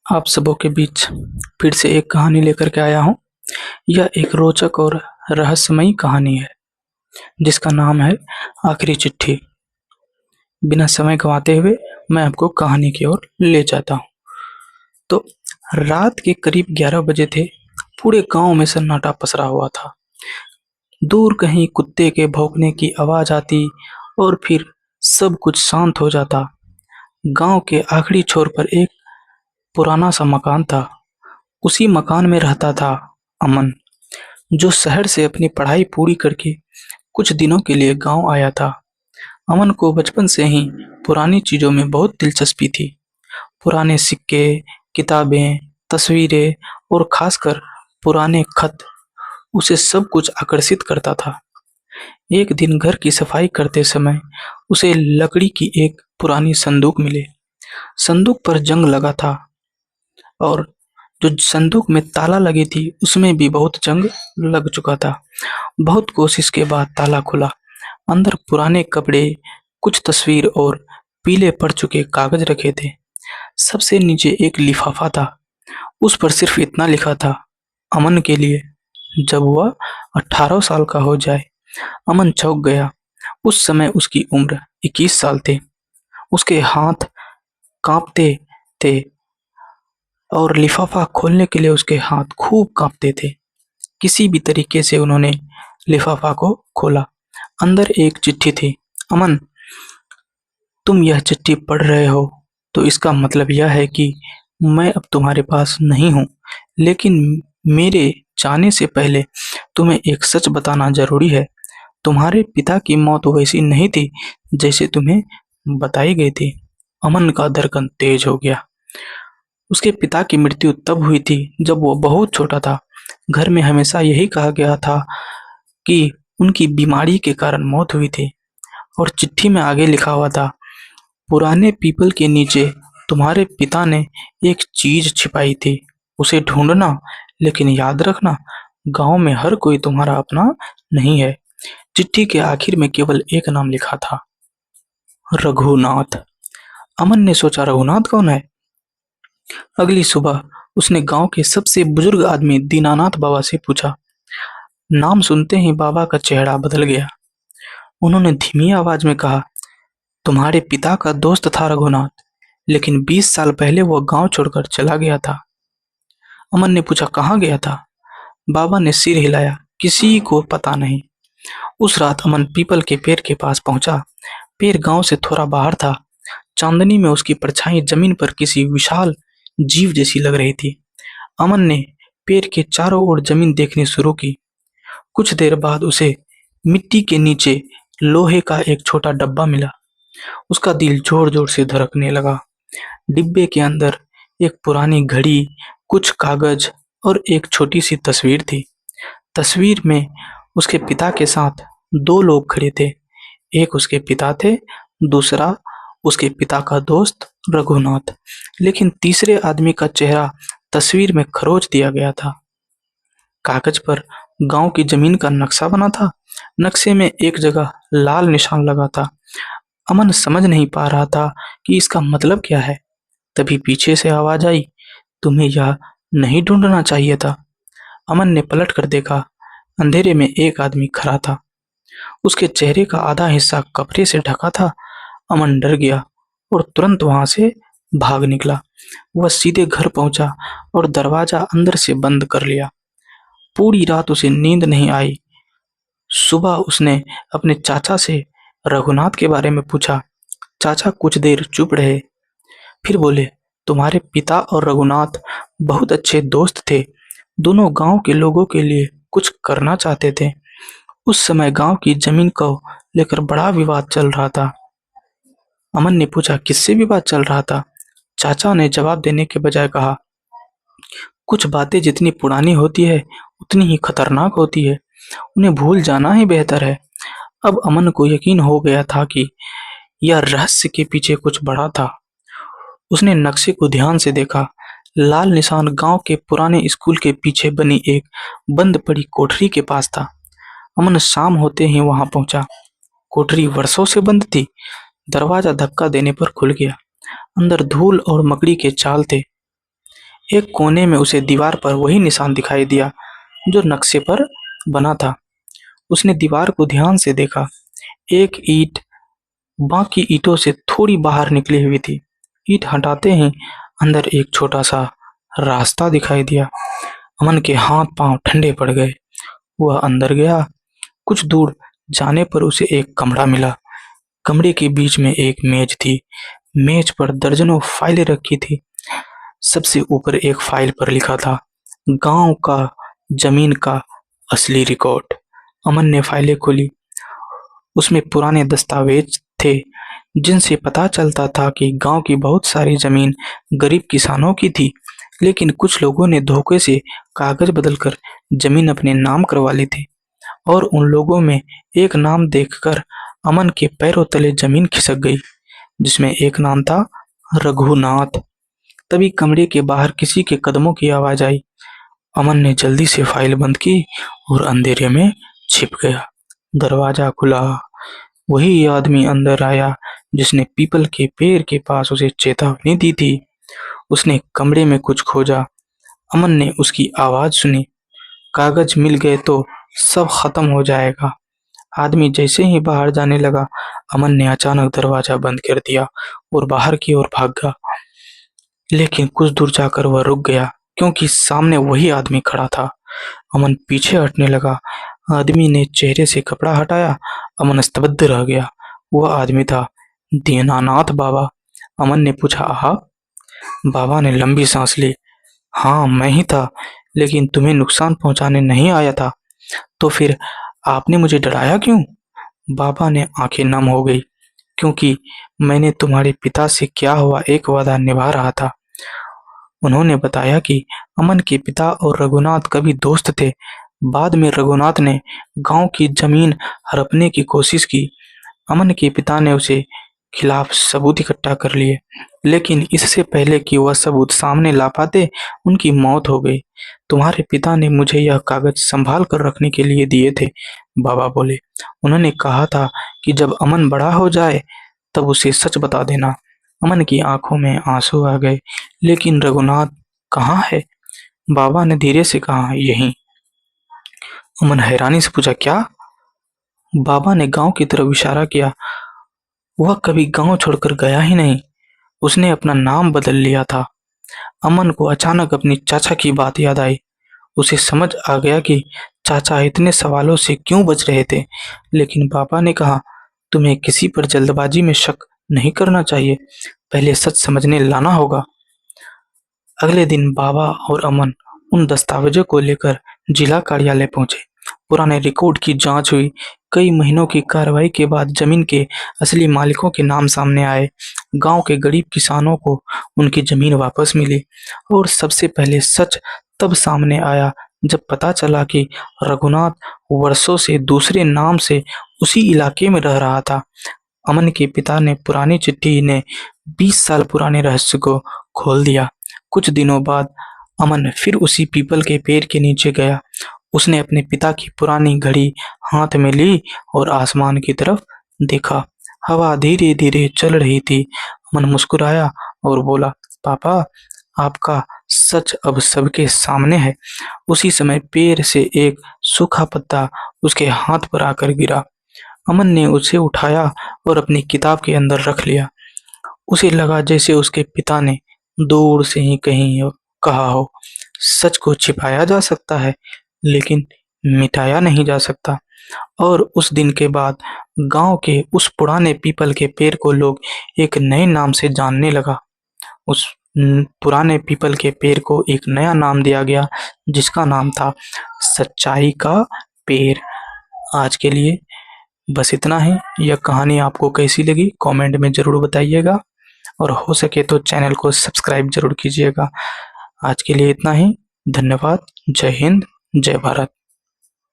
आप सबों के बीच फिर से एक कहानी लेकर के आया हूँ। यह एक रोचक और रहस्यमयी कहानी है जिसका नाम है आखिरी चिट्ठी। बिना समय गंवाते हुए मैं आपको कहानी की ओर ले जाता हूँ। तो रात के करीब 11 बजे थे। पूरे गांव में सन्नाटा पसरा हुआ था। दूर कहीं कुत्ते के भौंकने की आवाज आती और फिर सब कुछ शांत हो जाता। गांव के आखिरी छोर पर एक पुराना सा मकान था। उसी मकान में रहता था अमन, जो शहर से अपनी पढ़ाई पूरी करके कुछ दिनों के लिए गांव आया था। अमन को बचपन से ही पुरानी चीजों में बहुत दिलचस्पी थी। पुराने सिक्के, किताबें, तस्वीरें और खासकर पुराने खत, उसे सब कुछ आकर्षित करता था। एक दिन घर की सफाई करते समय उसे लकड़ी की एक पुरानी संदूक मिली। संदूक पर जंग लगा था और जो संदूक में ताला लगी थी उसमें भी बहुत जंग लग चुका था। बहुत कोशिश के बाद ताला खुला। अंदर पुराने कपड़े, कुछ तस्वीर और पीले पड़ चुके कागज रखे थे। सबसे नीचे एक लिफाफा था। उस पर सिर्फ इतना लिखा था, अमन के लिए, जब वह 18 साल का हो जाए। अमन चौंक गया। उस समय उसकी उम्र 21 साल थे। उसके हाथ कांपते थे और लिफाफा खोलने के लिए उसके हाथ खूब कांपते थे। किसी भी तरीके से उन्होंने लिफाफा को खोला। अंदर एक चिट्ठी थी। अमन, तुम यह चिट्ठी पढ़ रहे हो तो इसका मतलब यह है कि मैं अब तुम्हारे पास नहीं हूँ, लेकिन मेरे जाने से पहले तुम्हें एक सच बताना जरूरी है। तुम्हारे पिता की मौत वैसी नहीं थी जैसे तुम्हें बताई गई थी। अमन का धड़कन तेज हो गया। उसके पिता की मृत्यु तब हुई थी जब वो बहुत छोटा था। घर में हमेशा यही कहा गया था कि उनकी बीमारी के कारण मौत हुई थी। और चिट्ठी में आगे लिखा हुआ था, पुराने पीपल के नीचे तुम्हारे पिता ने एक चीज छिपाई थी, उसे ढूंढना, लेकिन याद रखना, गांव में हर कोई तुम्हारा अपना नहीं है। चिट्ठी के आखिर में केवल एक नाम लिखा था, रघुनाथ। अमन ने सोचा, रघुनाथ कौन है? अगली सुबह उसने गांव के सबसे बुजुर्ग आदमी दीनानाथ बाबा से पूछा। नाम सुनते ही बाबा का चेहरा बदल गया। उन्होंने धीमी आवाज में कहा, तुम्हारे पिता का दोस्त था रघुनाथ, लेकिन 20 साल पहले वह गांव छोड़कर चला गया था। अमन ने पूछा, कहाँ गया था? बाबा ने सिर हिलाया, किसी को पता नहीं। उस रात अमन पीपल के पेड़ के पास पहुंचा। पेड़ गांव से थोड़ा बाहर था। चांदनी में उसकी परछाई जमीन पर किसी विशाल जीव जैसी लग रही थी। अमन ने पेड़ के चारों ओर जमीन देखनी शुरू की। कुछ देर बाद उसे मिट्टी के नीचे लोहे का एक छोटा डब्बा मिला। उसका दिल जोर जोर से धड़कने लगा। डिब्बे के अंदर एक पुरानी घड़ी, कुछ कागज और एक छोटी सी तस्वीर थी। तस्वीर में उसके पिता के साथ दो लोग खड़े थे। एक उसके पिता थे, दूसरा उसके पिता का दोस्त रघुनाथ। लेकिन तीसरे आदमी का चेहरा तस्वीर में खरोच दिया गया था। कागज पर गांव की जमीन का नक्शा बना था। नक्शे में एक जगह लाल निशान लगा था। अमन समझ नहीं पा रहा था कि इसका मतलब क्या है। तभी पीछे से आवाज आई, तुम्हें यह नहीं ढूंढना चाहिए था। अमन ने पलट कर देखा। अंधेरे में एक आदमी खड़ा था। उसके चेहरे का आधा हिस्सा कपड़े से ढका था। अमन डर गया और तुरंत वहां से भाग निकला। वह सीधे घर पहुंचा और दरवाजा अंदर से बंद कर लिया। पूरी रात उसे नींद नहीं आई। सुबह उसने अपने चाचा से रघुनाथ के बारे में पूछा। चाचा कुछ देर चुप रहे, फिर बोले, तुम्हारे पिता और रघुनाथ बहुत अच्छे दोस्त थे। दोनों गांव के लोगों के लिए कुछ करना चाहते थे। उस समय गांव की जमीन को लेकर बड़ा विवाद चल रहा था। अमन ने पूछा, किससे विवाद चल रहा था? चाचा ने जवाब देने के बजाय कहा, कुछ बातें जितनी पुरानी होती है उतनी ही खतरनाक होती है। उन्हें भूल जाना ही बेहतर है। अब अमन को यकीन हो गया था कि यह रहस्य के पीछे कुछ बड़ा था। उसने नक्शे को ध्यान से देखा। लाल निशान गांव के पुराने स्कूल के पीछे बनी एक बंद पड़ी कोठरी के पास था। अमन शाम होते ही वहां पहुंचा। कोठरी वर्षों से बंद थी। दरवाजा धक्का देने पर खुल गया। अंदर धूल और मकड़ी के चाल थे। एक कोने में उसे दीवार पर वही निशान दिखाई दिया जो नक्शे पर बना था। उसने दीवार को ध्यान से देखा। एक ईंट बाकी ईंटों से थोड़ी बाहर निकली हुई थी। ईंट हटाते ही अंदर एक छोटा सा रास्ता दिखाई दिया। अमन के हाथ पांव ठंडे पड़ गए। वह अंदर गया। कुछ दूर जाने पर उसे एक कमरा मिला। कमरे के बीच में एक मेज थी। मेज पर दर्जनों फाइलें रखी थी। सबसे ऊपर एक फाइल पर लिखा था, गांव का जमीन का असली रिकॉर्ड। अमन ने फाइलें खोली। उसमें पुराने दस्तावेज थे जिनसे पता चलता था कि गांव की बहुत सारी जमीन गरीब किसानों की थी, लेकिन कुछ लोगों ने धोखे से कागज बदलकर जमीन अपने नाम करवा ली थी। और उन लोगों में एक नाम देखकर अमन के पैरों तले जमीन खिसक गई, जिसमें एक नाम था रघुनाथ। तभी कमरे के बाहर किसी के कदमों की आवाज आई। अमन ने जल्दी से फाइल बंद की और अंधेरे में छिप गया। दरवाजा खुला। वही आदमी अंदर आया जिसने पीपल के पेड़ के पास उसे चेतावनी दी थी। उसने कमरे में कुछ खोजा। अमन ने उसकी आवाज सुनी, कागज मिल गए तो सब खत्म हो जाएगा। आदमी जैसे ही बाहर जाने लगा, अमन ने अचानक दरवाजा बंद कर दिया और बाहर की ओर भागा। लेकिन कुछ दूर जाकर वह रुक गया क्योंकि सामने वही आदमी खड़ा था। अमन पीछे हटने लगा। आदमी ने चेहरे से कपड़ा हटाया। अमन स्तब्ध रह गया। वह आदमी था दीनानाथ बाबा। अमन ने पूछा, आप? बाबा ने लंबी सांस ली। हाँ, मैं ही था, लेकिन तुम्हें नुकसान पहुंचाने नहीं आया था। तो फिर आपने मुझे डराया क्यों? बाबा ने आंखें नम हो गई। क्योंकि मैंने तुम्हारे पिता से क्या हुआ एक वादा निभा रहा था। उन्होंने बताया कि अमन के पिता और रघुनाथ कभी दोस्त थे। बाद में रघुनाथ ने गांव की जमीन हड़पने की कोशिश की। अमन के पिता ने उसे खिलाफ सबूत इकट्ठा कर लिए, लेकिन इससे पहले कि वह सबूत सामने ला पाते, उनकी मौत हो गई। तुम्हारे पिता ने मुझे यह कागज संभाल कर रखने के लिए दिए थे, बाबा बोले। उन्होंने कहा था कि जब अमन बड़ा हो जाए तब उसे सच बता देना। अमन की आंखों में आंसू आ गए। लेकिन रघुनाथ कहाँ है? बाबा ने धीरे से कहा, यहीं। अमन हैरानी से पूछा, क्या? बाबा ने गांव की तरफ इशारा किया। वह कभी गांव छोड़कर गया ही नहीं। उसने अपना नाम बदल लिया था। अमन को अचानक अपनी चाचा की बात याद आई। उसे समझ आ गया कि चाचा इतने सवालों से क्यों बच रहे थे। लेकिन पापा ने कहा, तुम्हें किसी पर जल्दबाजी में शक नहीं करना चाहिए, पहले सच समझने लाना होगा। अगले दिन बाबा और अमन उन दस्तावेजों को लेकर जिला कार्यालय पहुंचे। पुराने रिकॉर्ड की जांच हुई। कई महीनों की कार्रवाई के बाद जमीन के असली मालिकों के नाम सामने आए। गांव के गरीब किसानों को उनकी जमीन वापस मिली। और सबसे पहले सच तब सामने आया जब पता चला कि रघुनाथ वर्षों से दूसरे नाम से उसी इलाके में रह रहा था। अमन के पिता ने पुरानी चिट्ठी ने 20 साल पुराने रहस्य को खोल दिया। कुछ दिनों बाद अमन फिर उसी पीपल के पेड़ के नीचे गया। उसने अपने पिता की पुरानी घड़ी हाथ में ली और आसमान की तरफ देखा। हवा धीरे धीरे चल रही थी। अमन मुस्कुराया और बोला, पापा, आपका सच अब सबके सामने है। उसी समय पेड़ से एक सूखा पत्ता उसके हाथ पर आकर गिरा। अमन ने उसे उठाया और अपनी किताब के अंदर रख लिया। उसे लगा जैसे उसके पिता ने दूर से ही कहीं कहा हो, सच को छिपाया जा सकता है, लेकिन मिटाया नहीं जा सकता। और उस दिन के बाद गांव के उस पुराने पीपल के पेड़ को लोग एक नए नाम से जानने लगा। उस पुराने पीपल के पेड़ को एक नया नाम दिया गया, जिसका नाम था सच्चाई का पेड़। आज के लिए बस इतना ही। यह कहानी आपको कैसी लगी कमेंट में जरूर बताइएगा, और हो सके तो चैनल को सब्सक्राइब जरूर कीजिएगा। आज के लिए इतना ही। धन्यवाद। जय हिंद, जय भारत।